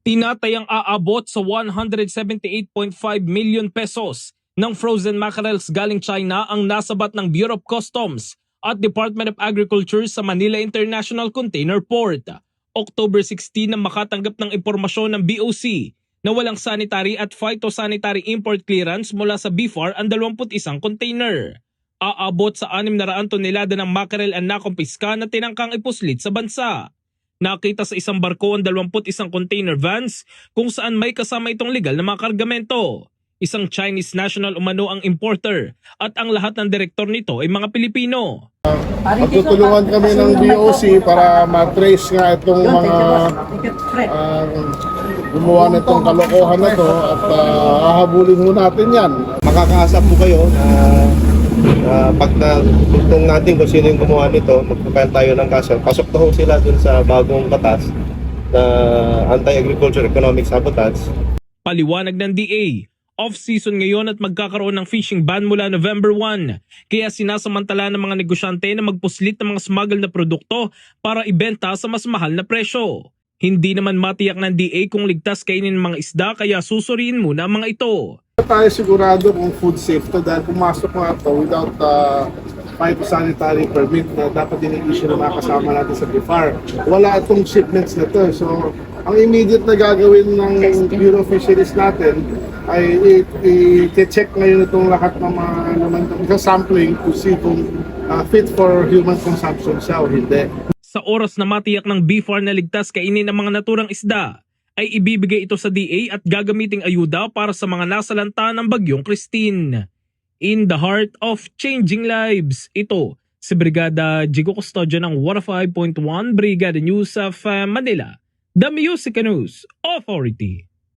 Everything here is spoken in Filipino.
Tinatayang aabot sa 178.5 million pesos ng frozen mackerels galing China ang nasabat ng Bureau of Customs at Department of Agriculture sa Manila International Container Port. October 16 nang makatanggap ng impormasyon ng BOC na walang sanitary at phytosanitary import clearance mula sa BIFAR ang 21 container. Aabot sa 600 tonelada ng mackerel ang nakumpiska na tinangkang ipuslit sa bansa. Nakita sa isang barko ang 21 container vans kung saan may kasama itong legal na mga kargamento. Isang Chinese national umano ang importer at ang lahat ng direktor nito ay mga Pilipino. Magtutulungan kami ng BOC para matrace nga itong mga gumawa nitong kalokohan na to at hahabulin ho natin yan. Makakaasap po kayo na pag natutong natin kung sino yung gumawa nito, magpapayal tayo ng kaso. Pasok na ho sila dun sa bagong batas na Anti-Agriculture Economic Sabotage. Paliwanag ng DA, off-season ngayon at magkakaroon ng fishing ban mula November 1. Kaya sinasamantala ng mga negosyante na magpuslit ng mga smuggle na produkto para ibenta sa mas mahal na presyo. Hindi naman matiyak ng DA kung ligtas kainin ng mga isda kaya susuriin muna ang mga ito. Tayo sigurado kung food safe to dahil pumasok nga ito without phytosanitary permit na dapat din-issue na mga kasama natin sa BIFAR. Wala itong shipments na to. So, ang immediate na gagawin ng Bureau of Fisheries natin ay i-check ngayon itong lahat ng mga naman sampling to see kung fit for human consumption siya o hindi. Sa oras na matiyak ng BIFAR na ligtas kainin ang mga naturang isda, ay ibibigay ito sa DA at gagamiting ayuda para sa mga nasalanta ng Bagyong Christine. In the heart of changing lives, ito si Brigada Jigo Custodio ng 105.1 Brigada News of Manila, The Music News Authority.